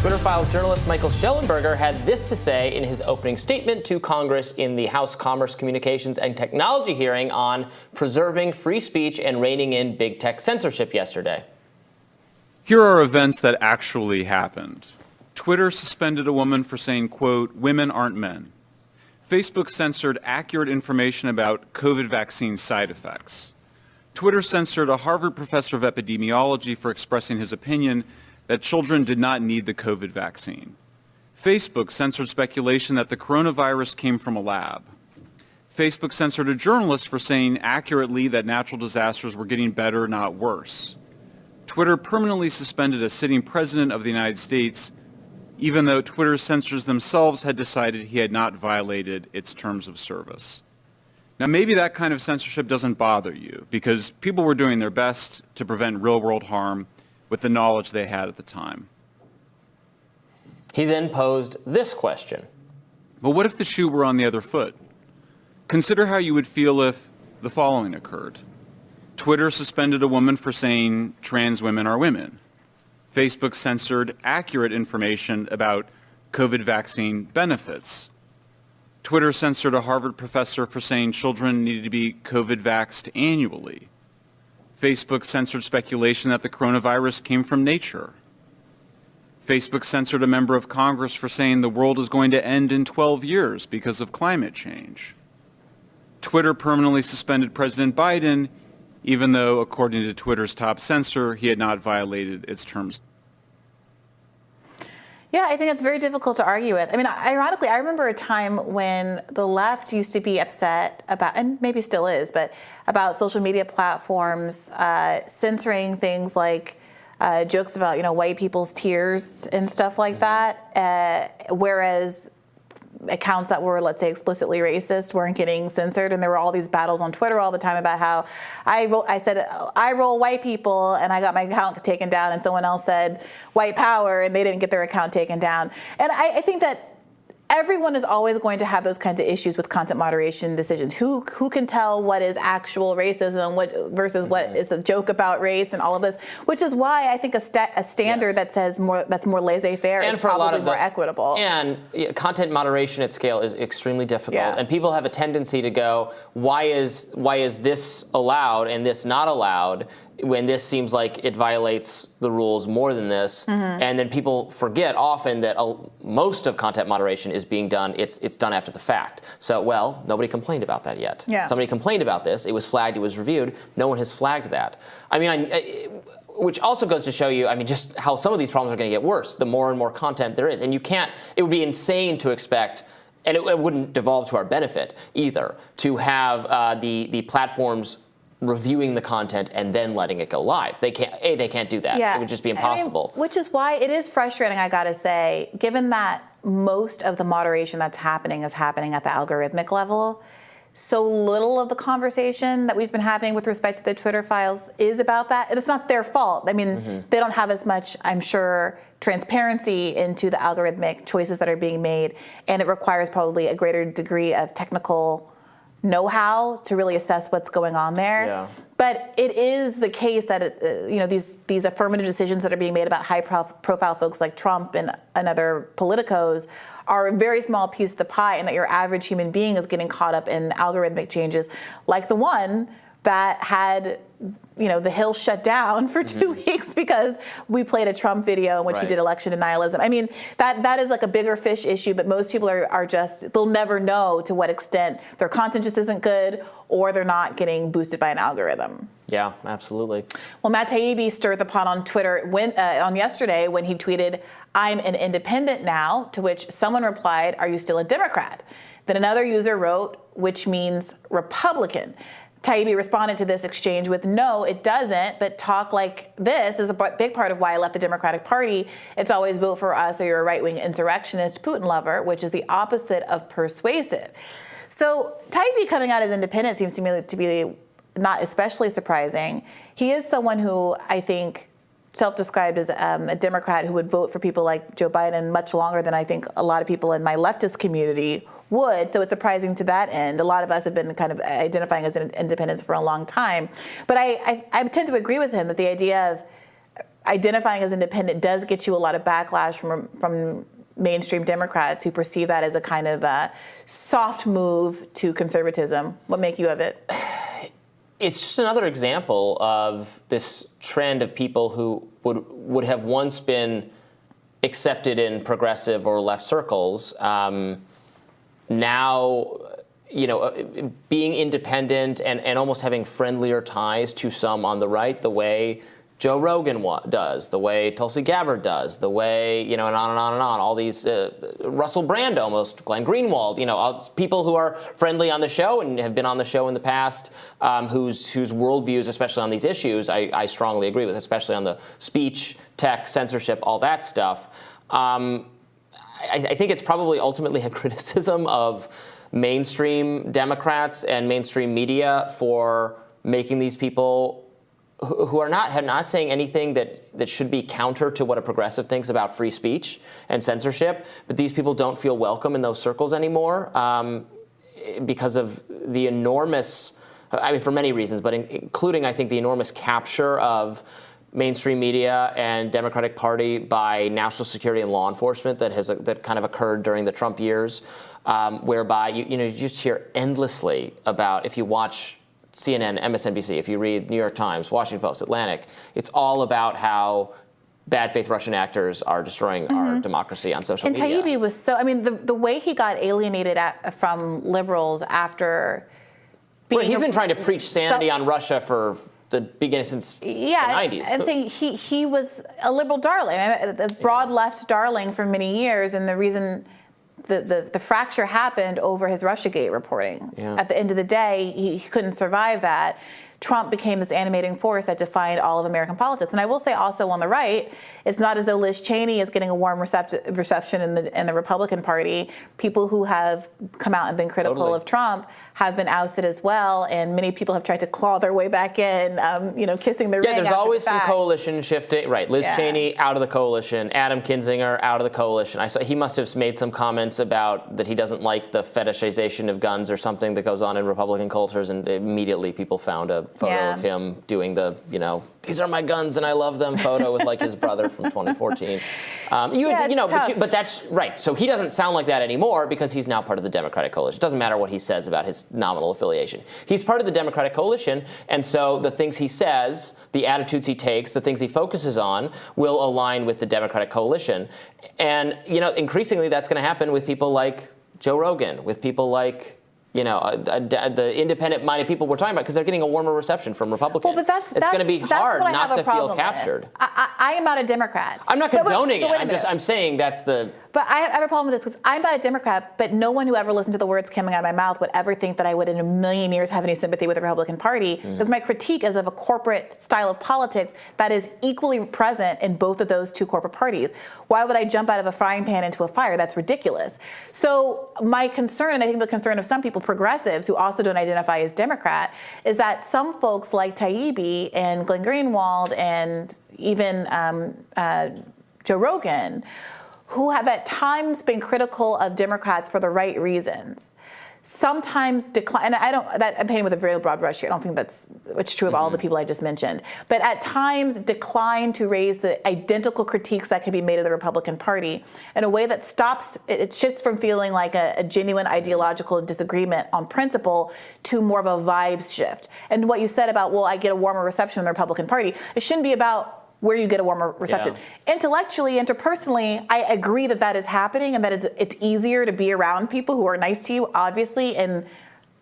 Twitter Files journalist Michael Shellenberger had this to say in his opening statement to Congress in the House Commerce, Communications, and Technology hearing on preserving free speech and reining in big tech censorship yesterday. Here are events that actually happened. Twitter suspended a woman for saying, quote, "Women aren't men." Facebook censored accurate information about COVID vaccine side effects. Twitter censored a Harvard professor of epidemiology for expressing his opinion that children did not need the COVID vaccine. Facebook censored speculation that the coronavirus came from a lab. Facebook censored a journalist for saying accurately that natural disasters were getting better, not worse. Twitter permanently suspended a sitting president of the United States, even though Twitter's censors themselves had decided he had not violated its terms of service. Now, maybe that kind of censorship doesn't bother you, because people were doing their best to prevent real-world harm with the knowledge they had at the time. He then posed this question. But what if the shoe were on the other foot? Consider how you would feel if the following occurred. Twitter suspended a woman for saying trans women are women. Facebook censored accurate information about COVID vaccine benefits. Twitter censored a Harvard professor for saying children needed to be COVID vaxxed annually. Facebook censored speculation that the coronavirus came from nature. Facebook censored a member of Congress for saying the world is going to end in 12 years because of climate change. Twitter permanently suspended President Biden, even though, according to Twitter's top censor, he had not violated its terms. Yeah, I think it's very difficult to argue with. I mean, ironically, I remember a time when the left used to be upset about, and maybe still is, but about social media platforms censoring things like jokes about, white people's tears and stuff like that, whereas accounts that were, let's say, explicitly racist weren't getting censored. And there were all these battles on Twitter all the time about how I said, I roll white people, and I got my account taken down, and someone else said white power, and they didn't get their account taken down. And I think that everyone is always going to have those kinds of issues with content moderation decisions. Who can tell what is actual racism versus what is a joke about race and all of this, which is why I think a standard that says that's more laissez-faire is probably more equitable. And content moderation at scale is extremely difficult. And people have a tendency to go, why is this allowed and this not allowed, when this seems like it violates the rules more than this. And then people forget often that most of content moderation is being done, it's done after the fact. So, well, nobody complained about that yet. Somebody complained about this, it was flagged, it was reviewed, no one has flagged that. I mean, which also goes to show you, just how some of these problems are going to get worse the more and more content there is. And it would be insane to expect, and it wouldn't devolve to our benefit either, to have the platforms reviewing the content and then letting it go live. They can't do that. It would just be impossible. Which is why it is frustrating, I gotta say, given that most of the moderation that's happening is happening at the algorithmic level. So little of the conversation that we've been having with respect to the Twitter files is about that. And it's not their fault. I mean, they don't have as much, I'm sure, transparency into the algorithmic choices that are being made. And it requires probably a greater degree of technical know-how to really assess what's going on there. But it is the case that these affirmative decisions that are being made about high-profile folks like Trump and other politicos are a very small piece of the pie, and that your average human being is getting caught up in algorithmic changes like the one that had the Hill shut down for 2 weeks because we played a Trump video in which he did election denialism. I mean, that is like a bigger fish issue, but most people are just, they'll never know to what extent their content just isn't good or they're not getting boosted by an algorithm. Yeah, absolutely. Well, Matt Taibbi stirred the pot on Twitter on yesterday when he tweeted, "I'm an independent now," to which someone replied, "Are you still a Democrat?" Then another user wrote, "Which means Republican." Taibbi responded to this exchange with, "No, it doesn't, but talk like this is a big part of why I left the Democratic Party. It's always vote for us or you're a right-wing insurrectionist Putin lover, which is the opposite of persuasive." So Taibbi coming out as independent seems to me to be not especially surprising. He is someone who I think self-described as a Democrat who would vote for people like Joe Biden much longer than I think a lot of people in my leftist community would. So it's surprising to that end. A lot of us have been kind of identifying as independents for a long time. But I tend to agree with him that the idea of identifying as independent does get you a lot of backlash from mainstream Democrats who perceive that as a kind of soft move to conservatism. What make you of it? It's just another example of this trend of people who would have once been accepted in progressive or left circles, now, being independent and almost having friendlier ties to some on the right, the way Joe Rogan does, the way Tulsi Gabbard does, the way, and on and on and on, all these, Russell Brand almost, Glenn Greenwald, all people who are friendly on the show and have been on the show in the past, whose worldviews, especially on these issues, I strongly agree with, especially on the speech, tech, censorship, all that stuff. I think it's probably ultimately a criticism of mainstream Democrats and mainstream media for making these people who are not saying anything that should be counter to what a progressive thinks about free speech and censorship, but these people don't feel welcome in those circles anymore because of the enormous, for many reasons, but including, I think, the enormous capture of mainstream media and Democratic Party by national security and law enforcement that kind of occurred during the Trump years, whereby you just hear endlessly about, if you watch CNN, MSNBC, if you read New York Times, Washington Post, Atlantic, it's all about how bad faith Russian actors are destroying our democracy on social media. And Taibbi was the way he got alienated from liberals after being... He's been trying to preach sanity on Russia for the beginning since the 90s. And saying he was a liberal darling, the broad left darling for many years, and the reason the fracture happened over his Russiagate reporting. Yeah. At the end of the day, he couldn't survive that. Trump became this animating force that defined all of American politics. And I will say also on the right, it's not as though Liz Cheney is getting a warm reception in the Republican Party. People who have come out and been critical of Trump have been ousted as well, and many people have tried to claw their way back in, kissing the ring. Yeah, there's always some coalition shifting. Right, Liz Cheney out of the coalition, Adam Kinzinger out of the coalition. I saw he must have made some comments about that he doesn't like the fetishization of guns or something that goes on in Republican cultures, and immediately people found a photo of him doing the, these are my guns and I love them photo with like his brother from 2014. But that's right. So he doesn't sound like that anymore because he's now part of the Democratic coalition. It doesn't matter what he says about his nominal affiliation. He's part of the Democratic coalition, and so the things he says, the attitudes he takes, the things he focuses on will align with the Democratic coalition. And, increasingly that's going to happen with people like Joe Rogan, with people like the independent-minded people we're talking about, because they're getting a warmer reception from Republicans. Well, but it's going to be hard not to feel captured. I am not a Democrat. I'm not condoning it. I'm saying that's the... But I have a problem with this because I'm not a Democrat, but no one who ever listened to the words coming out of my mouth would ever think that I would in a million years have any sympathy with the Republican Party, because my critique is of a corporate style of politics that is equally present in both of those two corporate parties. Why would I jump out of a frying pan into a fire? That's ridiculous. So my concern, and I think the concern of some people, progressives, who also don't identify as Democrat, is that some folks like Taibbi and Glenn Greenwald and even Joe Rogan, who have at times been critical of Democrats for the right reasons, sometimes decline. And I'm painting with a very broad brush here. I don't think it's true of all the people I just mentioned. But at times decline to raise the identical critiques that can be made of the Republican Party in a way that stops, it shifts from feeling like a genuine ideological disagreement on principle to more of a vibes shift. And what you said about, I get a warmer reception in the Republican Party, it shouldn't be about where you get a warmer reception. Yeah. Intellectually, interpersonally, I agree that is happening, and that it's easier to be around people who are nice to you, obviously, and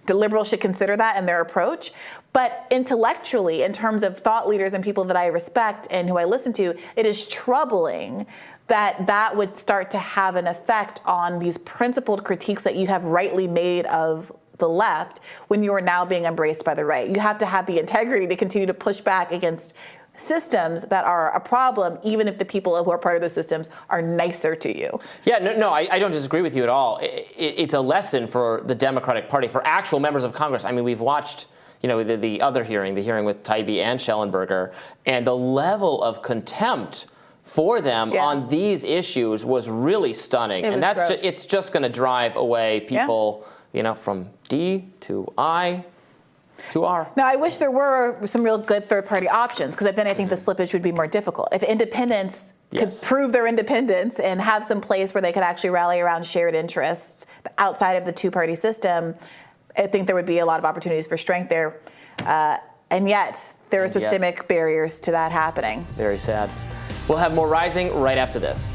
the liberals should consider that in their approach. But intellectually, in terms of thought leaders and people that I respect and who I listen to, it is troubling that would start to have an effect on these principled critiques that you have rightly made of the left when you are now being embraced by the right. You have to have the integrity to continue to push back against systems that are a problem, even if the people who are part of those systems are nicer to you. Yeah, no, I don't disagree with you at all. It's a lesson for the Democratic Party, for actual members of Congress. I mean, we've watched, the other hearing, the hearing with Taibbi and Schellenberger, and the level of contempt for them on these issues was really stunning. And it's just going to drive away people, from D to I, To R. Now, I wish there were some real good third-party options, because then I think the slippage would be more difficult. If independents could prove their independence and have some place where they could actually rally around shared interests outside of the two-party system, I think there would be a lot of opportunities for strength there. And yet, there are systemic barriers to that happening. Very sad. We'll have more Rising right after this.